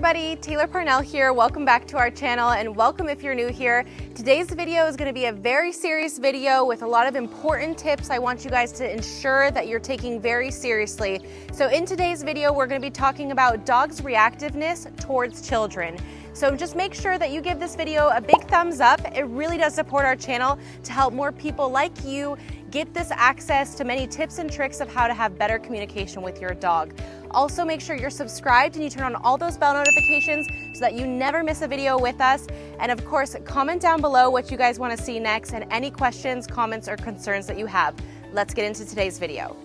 everybody, Taylor Parnell here. Welcome back to our channel and welcome if you're new here. Today's video is going to be a very serious video with a lot of important tips I want you guys to ensure that you're taking very seriously. So in today's video, we're going to be talking about dogs' reactiveness towards children. So just make sure that you give this video a big thumbs up. It really does support our channel to help more people like you get this access to many tips and tricks of how to have better communication with your dog. Also, make sure you're subscribed and you turn on all those bell notifications so that you never miss a video with us. And of course, comment down below what you guys want to see next and any questions, comments, or concerns that you have. Let's get into today's video.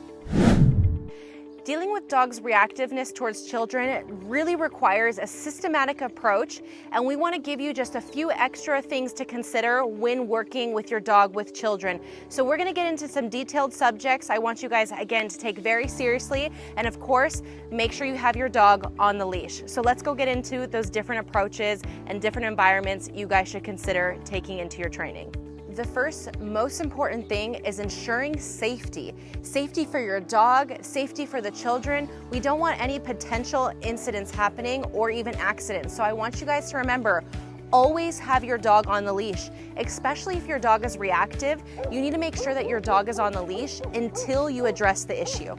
Dealing with dogs' reactiveness towards children really requires a systematic approach, and we want to give you just a few extra things to consider when working with your dog with children. So we're going to get into some detailed subjects I want you guys, again, to take very seriously, and of course, make sure you have your dog on the leash. So let's go get into those different approaches and different environments you guys should consider taking into your training. The first most important thing is ensuring safety. Safety for your dog, safety for the children. We don't want any potential incidents happening or even accidents. So I want you guys to remember, always have your dog on the leash, especially if your dog is reactive. You need to make sure that your dog is on the leash until you address the issue.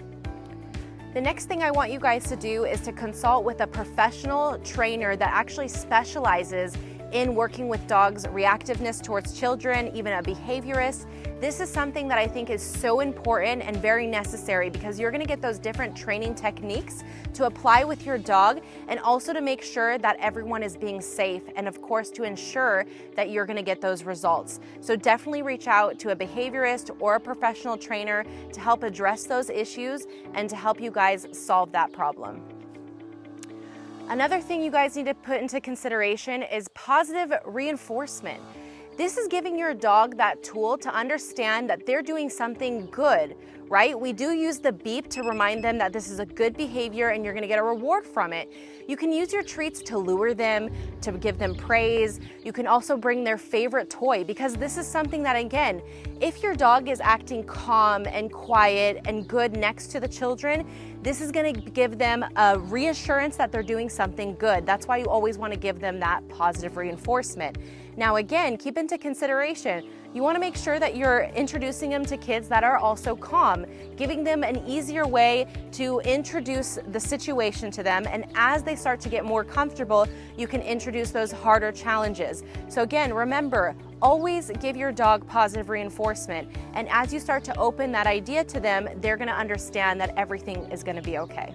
The next thing I want you guys to do is to consult with a professional trainer that actually specializes in working with dogs' reactiveness towards children, even a behaviorist. This is something that I think is so important and very necessary because you're going to get those different training techniques to apply with your dog and also to make sure that everyone is being safe and of course to ensure that you're going to get those results. So definitely reach out to a behaviorist or a professional trainer to help address those issues and to help you guys solve that problem. Another thing you guys need to put into consideration is positive reinforcement. This is giving your dog that tool to understand that they're doing something good, right? We do use the beep to remind them that this is a good behavior and you're gonna get a reward from it. You can use your treats to lure them, to give them praise. You can also bring their favorite toy because this is something that, again, if your dog is acting calm and quiet and good next to the children, this is gonna give them a reassurance that they're doing something good. That's why you always wanna give them that positive reinforcement. Now again, keep into consideration, you wanna make sure that you're introducing them to kids that are also calm, giving them an easier way to introduce the situation to them, and as they start to get more comfortable, you can introduce those harder challenges. So again, remember, always give your dog positive reinforcement, and as you start to open that idea to them, they're gonna understand that everything is gonna be okay.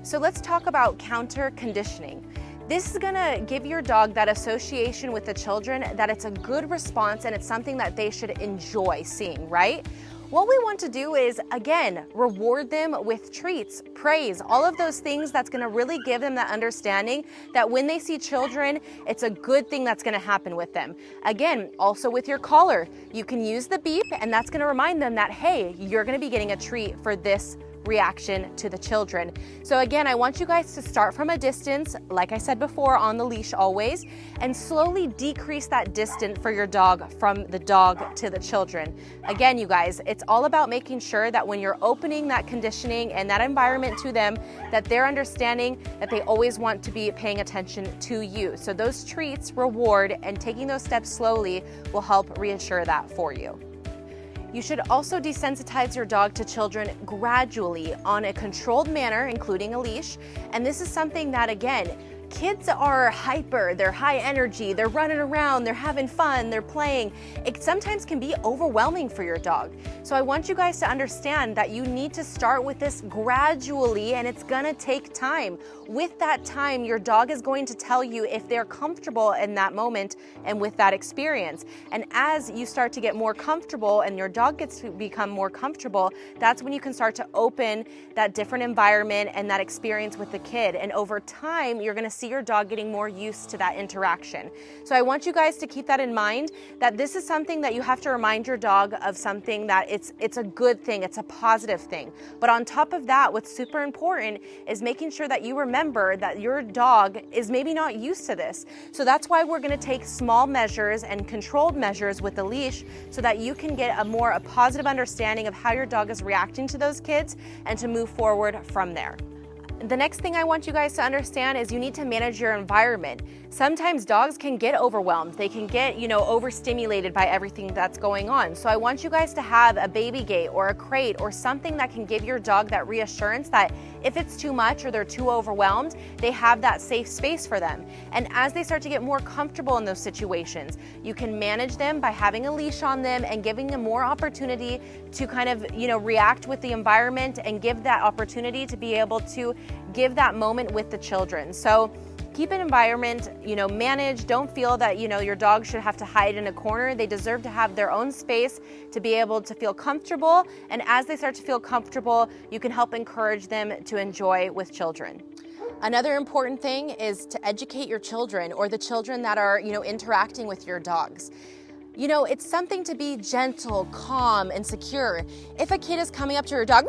So let's talk about counter conditioning. This is gonna give your dog that association with the children that it's a good response and it's something that they should enjoy seeing, right? What we want to do is, again, reward them with treats, praise, all of those things that's gonna really give them that understanding that when they see children, it's a good thing that's gonna happen with them. Again, also with your collar, you can use the beep and that's gonna remind them that, hey, you're gonna be getting a treat for this reaction to the children. So again, I want you guys to start from a distance, like I said before, on the leash always, and slowly decrease that distance for your dog from the dog to the children. Again, you guys, it's all about making sure that when you're opening that conditioning and that environment to them, that they're understanding that they always want to be paying attention to you. So those treats, reward, and taking those steps slowly will help reassure that for you. You should also desensitize your dog to children gradually on a controlled manner, including a leash. And this is something that, again, kids are hyper, they're high energy, they're running around, they're having fun, they're playing. It sometimes can be overwhelming for your dog. So I want you guys to understand that you need to start with this gradually and it's gonna take time. With that time, your dog is going to tell you if they're comfortable in that moment and with that experience. And as you start to get more comfortable and your dog gets to become more comfortable, that's when you can start to open that different environment and that experience with the kid. And over time, you're gonna see your dog getting more used to that interaction. So I want you guys to keep that in mind, that this is something that you have to remind your dog of, something that it's a good thing, it's a positive thing. But on top of that, what's super important is making sure that you remember that your dog is maybe not used to this. So that's why we're gonna take small measures and controlled measures with the leash so that you can get a positive understanding of how your dog is reacting to those kids and to move forward from there. The next thing I want you guys to understand is you need to manage your environment. Sometimes dogs can get overwhelmed. They can get, overstimulated by everything that's going on. So I want you guys to have a baby gate or a crate or something that can give your dog that reassurance that if it's too much or they're too overwhelmed, they have that safe space for them. And as they start to get more comfortable in those situations, you can manage them by having a leash on them and giving them more opportunity to kind of, react with the environment and give that opportunity to be able to give that moment with the children. So keep an environment, managed. Don't feel that, your dog should have to hide in a corner. They deserve to have their own space to be able to feel comfortable. And as they start to feel comfortable, you can help encourage them to enjoy with children. Another important thing is to educate your children or the children that are, interacting with your dogs. It's something to be gentle, calm, and secure. If a kid is coming up to your dog,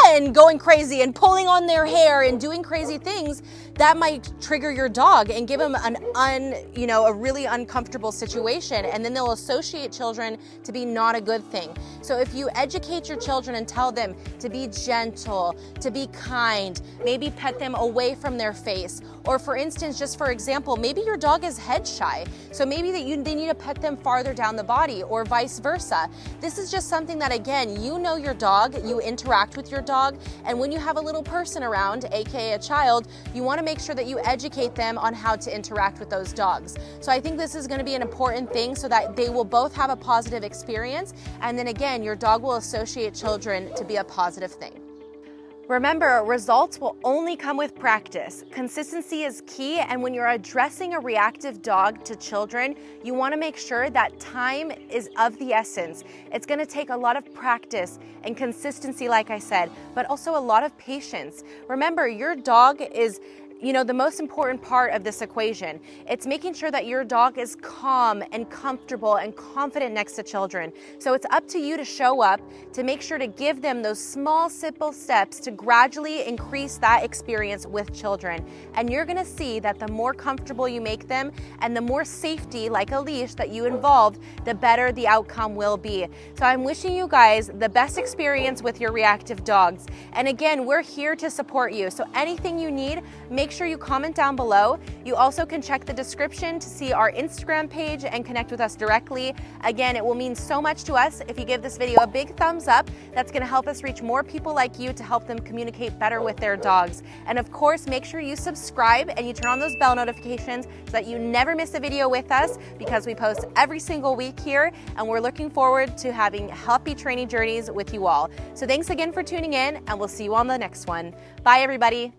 and going crazy and pulling on their hair and doing crazy things, that might trigger your dog and give them a really uncomfortable situation, and then they'll associate children to be not a good thing. So if you educate your children and tell them to be gentle, to be kind, maybe pet them away from their face, or for instance, just for example, maybe your dog is head shy, so maybe they need to pet them farther down the body or vice versa. This is just something that, again, your dog, you interact with your dog, and when you have a little person around, aka a child, you want to make sure that you educate them on how to interact with those dogs. So I think this is going to be an important thing so that they will both have a positive experience, and then again, your dog will associate children to be a positive thing. Remember, results will only come with practice. Consistency is key, and when you're addressing a reactive dog to children, you want to make sure that time is of the essence. It's going to take a lot of practice and consistency, like I said, but also a lot of patience. Remember, your dog is the most important part of this equation. It's making sure that your dog is calm and comfortable and confident next to children. So it's up to you to show up, to make sure to give them those small, simple steps to gradually increase that experience with children. And you're gonna see that the more comfortable you make them and the more safety, like a leash, that you involve, the better the outcome will be. So I'm wishing you guys the best experience with your reactive dogs. And again, we're here to support you. So anything you need, make sure you comment down below. You also can check the description to see our Instagram page and connect with us directly. Again, it will mean so much to us if you give this video a big thumbs up. That's going to help us reach more people like you to help them communicate better with their dogs. And of course, make sure you subscribe and you turn on those bell notifications so that you never miss a video with us, because we post every single week here, and we're looking forward to having happy training journeys with you all. So thanks again for tuning in, and we'll see you on the next one. Bye, everybody.